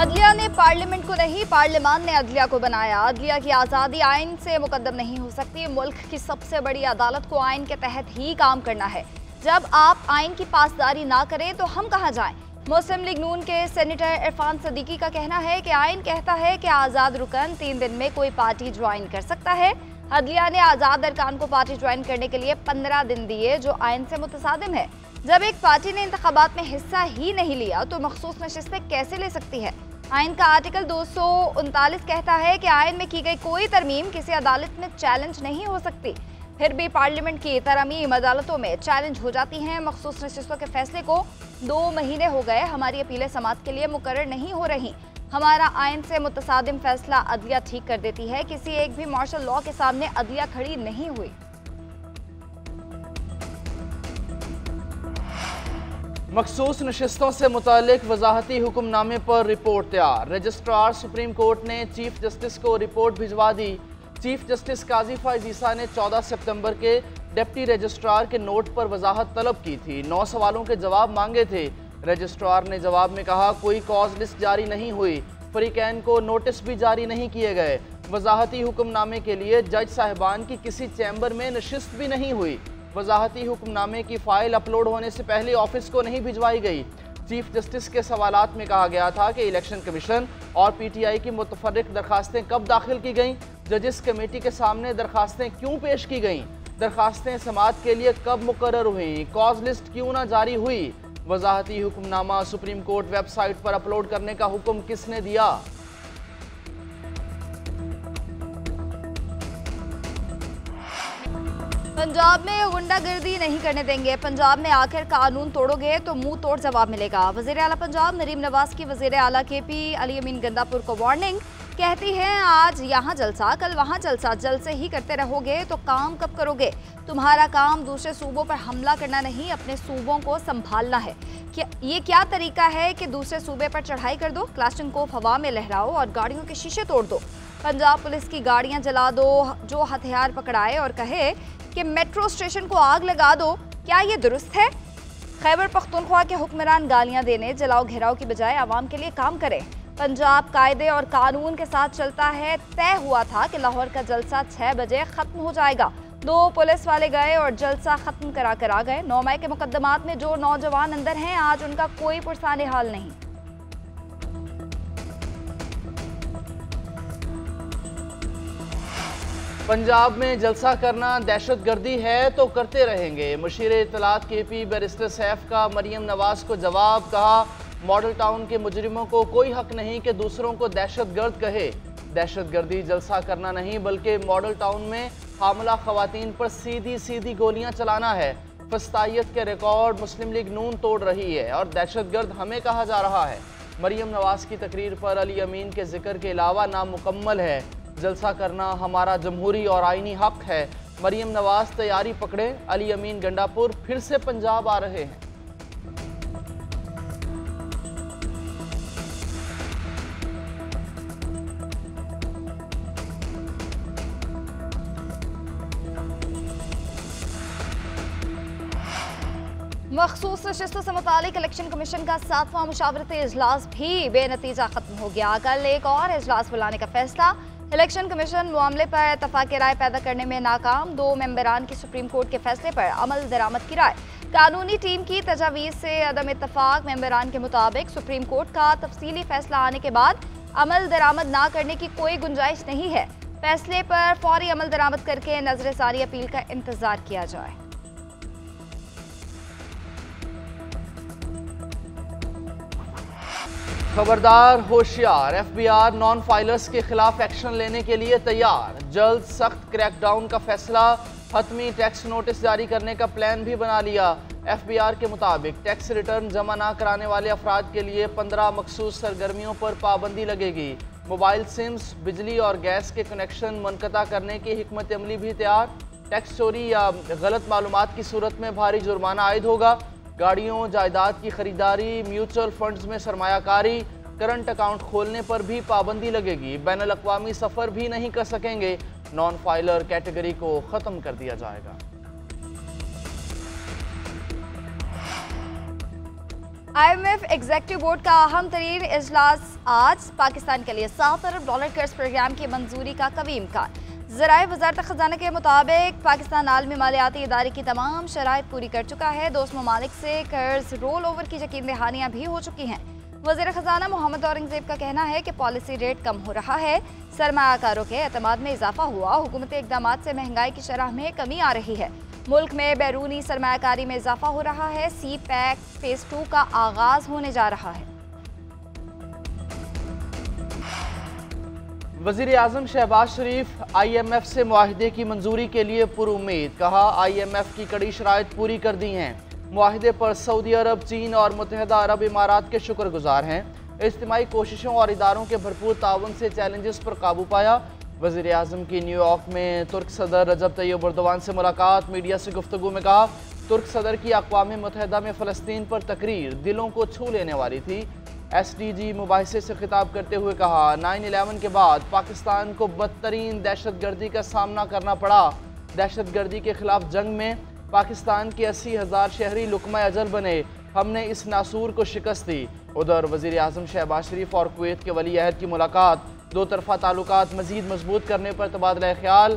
अदलिया ने पार्लियामेंट को नहीं, पार्लियामान ने अदलिया को बनाया। अदलिया की आज़ादी आइन से मुकद्दम नहीं हो सकती। मुल्क की सबसे बड़ी अदालत को आइन के तहत ही काम करना है। जब आप आइन की पासदारी ना करें तो हम कहाँ जाएं? मुस्लिम लीग नून के सेनेटर इरफान सदीकी का कहना है कि आइन कहता है कि आज़ाद रुकन 3 दिन में कोई पार्टी ज्वाइन कर सकता है। अदलिया ने आज़ाद अरकान को पार्टी ज्वाइन करने के लिए 15 दिन दिए, जो आइन से मुतसादिम है। जब एक पार्टी ने इंतखाबात में हिस्सा ही नहीं लिया तो मखसूस नशिस्तें कैसे ले सकती है? आइन का आर्टिकल 239 कहता है कि आइन में की गई कोई तरमीम किसी अदालत में चैलेंज नहीं हो सकती। फिर भी पार्लियामेंट की तरमीम अदालतों में चैलेंज हो जाती हैं। मखसूस नशिस्तों के फैसले को 2 महीने हो गए, हमारी अपीलें समाअत के लिए मुकर्रर नहीं हो रही। हमारा आइन से मुतसादिम फैसला अदलिया ठीक कर देती है। किसी एक भी मार्शल लॉ के सामने अदलिया खड़ी नहीं हुई। मखसूस नशिस्तों से मुतालिक वजाहती हुक्मनामे पर रिपोर्ट तैयार। रजिस्ट्रार सुप्रीम कोर्ट ने चीफ जस्टिस को रिपोर्ट भिजवा दी। चीफ जस्टिस काजी फैज़ ईसा ने 14 सितंबर के डिप्टी रजिस्ट्रार के नोट पर वजाहत तलब की थी। 9 सवालों के जवाब मांगे थे। रजिस्ट्रार ने जवाब में कहा कोई कॉज लिस्ट जारी नहीं हुई, फरीकैन को नोटिस भी जारी नहीं किए गए। वजाहती हुक्मनामे के लिए जज साहिबान की किसी चैम्बर में नशिस्त भी नहीं हुई। वजाहती हुक्मनामे की फ़ाइल अपलोड होने से पहले ऑफिस को नहीं भिजवाई गई। चीफ जस्टिस के सवालात में कहा गया था कि इलेक्शन कमीशन और पीटीआई की मुतफर्रिक दरखास्तें कब दाखिल की गईं, जजिस कमेटी के सामने दरखास्तें क्यों पेश की गईं, दरखास्तें समाअत के लिए कब मुकर्रर हुई, कॉज लिस्ट क्यों ना जारी हुई। वजाहती हुक्मनामा सुप्रीम कोर्ट वेबसाइट पर अपलोड करने का हुक्म किसने दिया? पंजाब में गुंडागर्दी नहीं करने देंगे। पंजाब में आखिर कानून तोड़ोगे तो मुंह तोड़ जवाब मिलेगा। वजीर आला पंजाब नरीम नवाज की वजीर आला केपी अली अमीन गंडापुर को वार्निंग। कहती हैं आज यहाँ जलसा कल वहाँ जलसा, जलसे ही करते रहोगे तो काम कब करोगे? तुम्हारा काम दूसरे सूबों पर हमला करना नहीं, अपने सूबों को संभालना है। ये क्या तरीका है कि दूसरे सूबे पर चढ़ाई कर दो, क्लाशनकोव हवा में लहराओ और गाड़ियों के शीशे तोड़ दो। पंजाब पुलिस की गाड़ियां जला दो, जो हथियार पकड़ाए और कहे कि मेट्रो स्टेशन को आग लगा दो, क्या ये दुरुस्त है? खैबर पख्तूनख्वा के हुक्मरान गालियां देने, जलाओ घेराव की बजाय आवाम के लिए काम करें। पंजाब कायदे और कानून के साथ चलता है। तय हुआ था कि लाहौर का जलसा 6 बजे खत्म हो जाएगा। 2 पुलिस वाले गए और जलसा खत्म करा कर आ गए। 9 मई के मुकदमात में जो नौजवान अंदर हैं, आज उनका कोई पुरसाने हाल नहीं। पंजाब में जलसा करना दहशतगर्दी है तो करते रहेंगे। मुशीर इत्तलात केपी बैरिस्टर सैफ का मरियम नवाज को जवाब। कहा मॉडल टाउन के मुजरिमों को कोई हक नहीं कि दूसरों को दहशतगर्द कहे। दहशतगर्दी जलसा करना नहीं बल्कि मॉडल टाउन में हामला खवातीन पर सीधी सीधी गोलियां चलाना है। फस्तायत के रिकॉर्ड मुस्लिम लीग नून तोड़ रही है और दहशतगर्द हमें कहा जा रहा है। मरियम नवाज की तकरीर पर अली अमीन के जिक्र के अलावा नामुकम्मल है। जलसा करना हमारा जमहूरी और आईनी हक है। मरियम नवाज तैयारी पकड़े, अली अमीन गंडापुर फिर से पंजाब आ रहे हैं। मखसूस नशिस्तों से मुतालिक इलेक्शन कमीशन का 7वां मुशावरती इजलास भी बेनतीजा खत्म हो गया। कल एक और इजलास बुलाने का फैसला। इलेक्शन कमीशन मामले पर इत्तफाक राय पैदा करने में नाकाम। 2 मेंबरान की सुप्रीम कोर्ट के फैसले पर अमल दरामद की राय। कानूनी टीम की तजावीज़ से अदम इत्तफाक। मेंबरान के मुताबिक सुप्रीम कोर्ट का तफसीली फैसला आने के बाद अमल दरामद ना करने की कोई गुंजाइश नहीं है। फैसले पर फौरी अमल दरामद करके नजर सारी अपील का इंतजार किया जाए। खबरदार होशियार, FBI नॉन फाइलर्स के खिलाफ एक्शन लेने के लिए तैयार। जल्द सख्त क्रैकडाउन का फैसला। हतमी टैक्स नोटिस जारी करने का प्लान भी बना लिया। FBI के मुताबिक टैक्स रिटर्न जमा ना कराने वाले अफराद के लिए 15 मखसूस सरगर्मियों पर पाबंदी लगेगी। मोबाइल सिम्स, बिजली और गैस के कनेक्शन मुनक़ता करने की हिकमत अमली भी तैयार। टैक्स चोरी या गलत मालूमात की सूरत में भारी जुर्माना आयद होगा। गाड़ियों, जायदाद की खरीदारी, म्यूचुअल फंड्स में सरमायाकारी, करंट अकाउंट खोलने पर भी पाबंदी लगेगी। बैनुल अक़वामी सफ़र भी नहीं कर सकेंगे। नॉन फाइलर कैटेगरी को ख़त्म कर दिया जाएगा। IMF एग्जेक्टिव बोर्ड का अहम तरीन इजलास आज। पाकिस्तान के लिए $7 अरब कर्ज प्रोग्राम की मंजूरी का कवी इम्कान। ज़राए वज़ारत ख़ज़ाना के मुताबिक पाकिस्तान आलमी मालियाती इदारे की तमाम शराइत पूरी कर चुका है। दोस्त ममालिक से कर्ज रोल ओवर की यकीन दहानियाँ भी हो चुकी हैं। वज़ीर ख़ज़ाना मोहम्मद औरंगज़ेब का कहना है कि पॉलिसी रेट कम हो रहा है, सरमायाकारों के एतमाद में इजाफा हुआ, हुकूमती इक़दाम से महंगाई की शरह में कमी आ रही है, मुल्क में बैरूनी सरमायाकारी में इजाफा हो रहा है, सी पैक फेज़ 2 का आगाज होने जा रहा है। वज़ीर आज़म शहबाज शरीफ IMF से मुआहिदे की मंजूरी के लिए पुरुम्मीद। कहा IMF की कड़ी शराइत पूरी कर दी हैं। मुआहिदे पर सऊदी अरब, चीन और मुत्तहिदा अरब इमारात के शुक्रगुजार हैं। इज्तिमाई कोशिशों और इदारों के भरपूर ताउन से चैलेंजेस पर काबू पाया। वज़ीर आज़म की न्यूयॉर्क में तुर्क सदर रजब तैयब एर्दोगान से मुलाकात। मीडिया से गुफ्तगू में कहा तुर्क सदर की अक़वाम मुत्तहिदा में फ़लस्तीन पर तकरीर दिलों को छू लेने वाली थी। SDG मुबाहिसे से खिताब करते हुए कहा 9/11 के बाद पाकिस्तान को बदतरीन दहशतगर्दी का सामना करना पड़ा। दहशतगर्दी के खिलाफ जंग में पाकिस्तान के 80,000 शहरी लुक़मा अजल बने। हमने इस नासूर को शिकस्त दी। उधर वज़ीर आज़म शहबाज शरीफ और कुवैत के वली अहद की मुलाकात। दो तरफ़ा ताल्लुकात मज़ीद मजबूत करने पर तबादला ख्याल।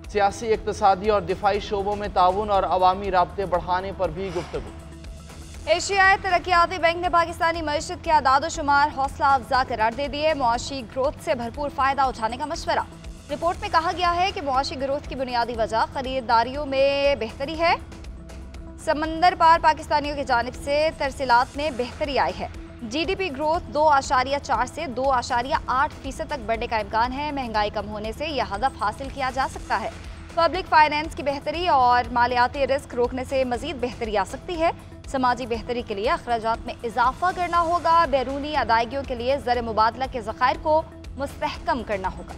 सियासी, इक़्तिसादी और दिफाई शोबों में ताउन और अवामी राब्ते बढ़ाने पर भी गुफ्तगू। एशियाई तरक्याती बैंक ने पाकिस्तानी मईशत के आदाद शुमार हौसला अफजा करार दे दिए। मुआशी ग्रोथ से भरपूर फ़ायदा उठाने का मशवरा। रिपोर्ट में कहा गया है कि मुआशी ग्रोथ की बुनियादी वजह खरीदारियों में बेहतरी है। समंदर पार पाकिस्तानियों की जानिब से तरसीलात में बेहतरी आई है। GDP ग्रोथ 2.4 से 2.8% तक बढ़ने का इम्कान है। महंगाई कम होने से यह हदफ हासिल किया जा सकता है। पब्लिक फाइनेंस की बेहतरी और मालियाती रिस्क रोकने से मजीद बेहतरी आ सकती है। समाजी बेहतरी के लिए अखराजात में इजाफा करना होगा। बैरूनी अदायगियों के लिए ज़र मुबादला के ज़खायर को मुस्तहकम करना होगा।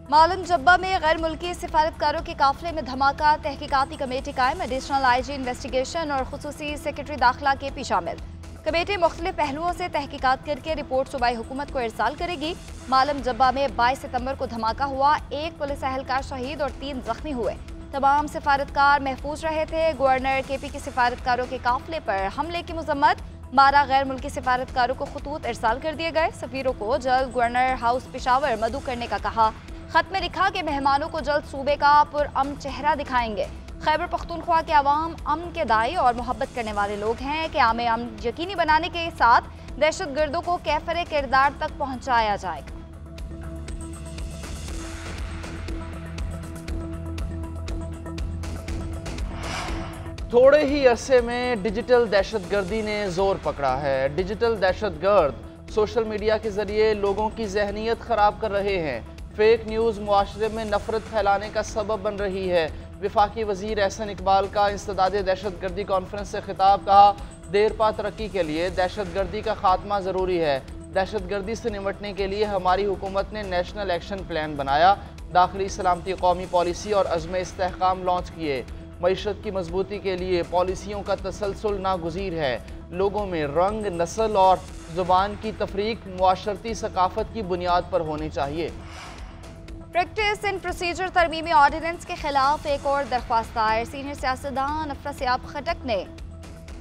मालूम जब्बा में गैर मुल्की सिफारतकारों के काफिले में धमाका। तहकीकाती कमेटी कायम। एडिशनल IG इन्वेस्टिगेशन और खुसूसी सेक्रेटरी दाखिला KP शामिल। कमेटी मुख्तलिफ पहलुओं से तहकीकात करके रिपोर्ट सूबाई हुकूमत को इरसाल करेगी। मालूम जब्बा में 22 सितंबर को धमाका हुआ। 1 पुलिस एहलकार शहीद और 3 जख्मी हुए। तमाम सिफारतकार महफूज रहे थे। गवर्नर KP के सिफारतकारों के काफिले पर हमले की मजम्मत। 12 गैर मुल्की सिफारतकारों को खतूत इरसाल कर दिए गए। सफीरों को जल्द गवर्नर हाउस पेशावर मदऊ करने का कहा। खत में लिखा कि मेहमानों को जल्द सूबे का पुरअमन चेहरा दिखाएंगे। खैबर पख्तूनख्वा के अवाम अमन के दाई और मोहब्बत करने वाले लोग हैं कि आम अमन यकीनी बनाने के साथ दहशतगर्दों को कैफरे किरदार तक पहुँचाया जाएगा। थोड़े ही अरसे में डिजिटल दहशतगर्दी ने जोर पकड़ा है। डिजिटल दहशतगर्द सोशल मीडिया के जरिए लोगों की जहनीत खराब कर रहे हैं। फेक न्यूज़ मुआशरे में नफरत फैलाने का सबब बन रही है। वफाकी वज़ीर एहसन इकबाल का इंसदाद दहशतगर्दी कॉन्फ्रेंस से खिताब। कहा देर पा तरक्की के लिए दहशतगर्दी का खात्मा ज़रूरी है। दहशतगर्दी से निपटने के लिए हमारी हुकूमत ने नेशनल एक्शन प्लान बनाया। दाखिली सलामती, कौमी पॉलिसी और अज़्म इस्तेहकाम लॉन्च किए। मईशत की मजबूती के लिए पॉलिसियों का तसलसल नागुज़ीर है। लोगों में रंग, नस्ल और ज़ुबान की तफरीक मुआशरती सकाफत की बुनियाद पर होनी चाहिए। प्रैक्टिस एंड प्रोसीजर तरमीमी ऑर्डिनेंस के खिलाफ एक और दरख्वास्त दायर। सीनियर सियासतदान अफरासियाब खटक ने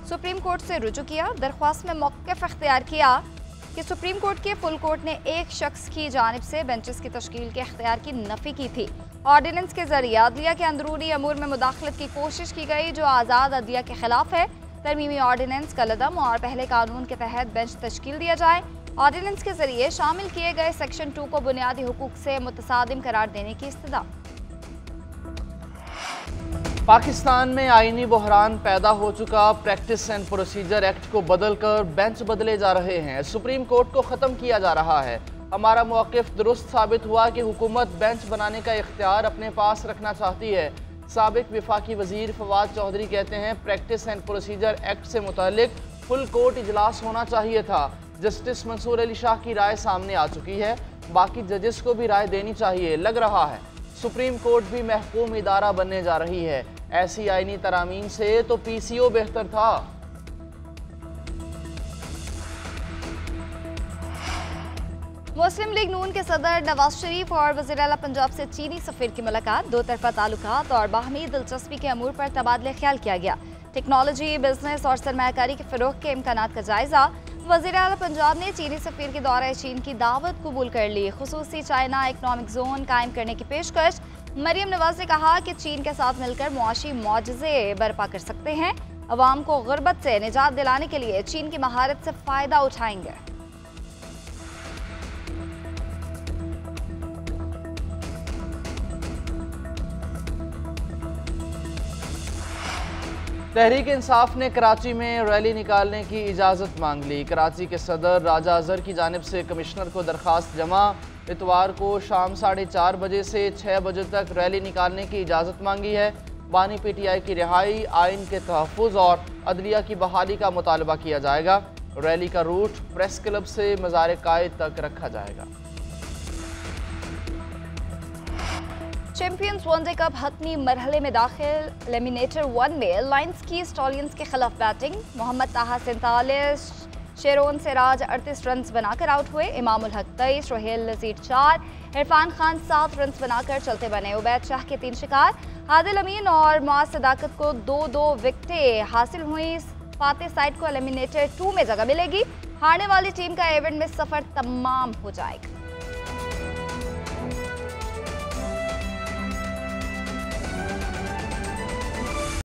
सुप्रीम कोर्ट से रुजू किया। दरख्वास्त में मौक़िफ़ अख्तियार किया कि सुप्रीम कोर्ट के फुल कोर्ट ने एक शख्स की जानिब से बेंचेस की तश्कील के अख्तियार की नफ़ी की थी। ऑर्डिनेंस के जरिए अदलिया के अंदरूनी अमूर में मुदाखलत की कोशिश की गई जो आज़ाद अदलिया के खिलाफ है। तरमीमी ऑर्डिनेंस कलअदम और पहले कानून के तहत बेंच तश्कील दिया जाए। ऑर्डिनेंस के जरिए शामिल किए गए सेक्शन 2 को बुनियादी हुकूक से मुतसादिम करार देने की इस्तदा। पाकिस्तान में आईनी बहरान पैदा हो चुका। प्रैक्टिस एंड प्रोसीजर एक्ट को बदलकर बेंच बदले जा रहे हैं। सुप्रीम कोर्ट को ख़त्म किया जा रहा है। हमारा मौक़िफ़ दुरुस्त साबित हुआ कि हुकूमत बेंच बनाने का इख्तियार अपने पास रखना चाहती है। साबिक वफाकी वज़ीर फवाद चौधरी कहते हैं प्रैक्टिस एंड प्रोसीजर एक्ट से मुतालिक फुल कोर्ट इजलास होना चाहिए था। जस्टिस मंसूर अली शाह की राय सामने आ चुकी है। बाकी जजेस को भी राय देनी चाहिए। लग रहा है सुप्रीम कोर्ट भी महकूम इदारा बनने जा रही है। ऐसी आईनी तरामीम से तो PCO बेहतर था। मुस्लिम लीग नून के सदर नवाज शरीफ और वज़ीर आला पंजाब से चीनी सफीर की मुलाकात, दो तरफा ताल्लुकात और बाहमी दिलचस्पी के अमूर पर तबादले ख्याल किया गया। टेक्नोलॉजी, बिजनेस और सरमायाकारी के फ़रोग़ के इम्कानात का जायज़ा। वज़ीर आला पंजाब ने चीनी सफीर के दौरे चीन की दावत कबूल कर ली। खुसूसी चाइना इकनॉमिक जोन कायम करने की पेशकश। मरियम नवाज ने कहा कि चीन के साथ मिलकर मुआशी मुआजिज़े बर्पा कर सकते हैं। अवाम को गुर्बत से निजात दिलाने के लिए चीन की महारत से फ़ायदा उठाएंगे। तहरीक इंसाफ ने कराची में रैली निकालने की इजाज़त मांग ली। कराची के सदर राजा अजहर की जानिब से कमिश्नर को दरख्वास्त जमा। इतवार को शाम 4:30 बजे से 6 बजे तक रैली निकालने की इजाज़त मांगी है। बानी PTI की रिहाई, आइन के तहफ़्फ़ुज़ और अदलिया की बहाली का मुतालबा किया जाएगा। रैली का रूट प्रेस क्लब से मज़ार कायद तक रखा जाएगा। चैंपियंस वनडे कप हतमी मरहले में दाखिल। एलिमिनेटर 1 में लायंस की स्टॉलियंस के खिलाफ बैटिंग। मोहम्मद ताहा 47, शेरोन सिराज 38 रन बनाकर आउट हुए। इमामुल हक 23, रोहेल नज़ीर 4, इरफान खान 7 रन बनाकर चलते बने। उबैद शाह के 3 शिकार। आदिल अमीन और मुआज़ सदाकत को 2-2 विकेटें हासिल हुई। फातेह साइड को एलिमिनेटर 2 में जगह मिलेगी। हारने वाली टीम का इवेंट में सफर तमाम हो जाएगा।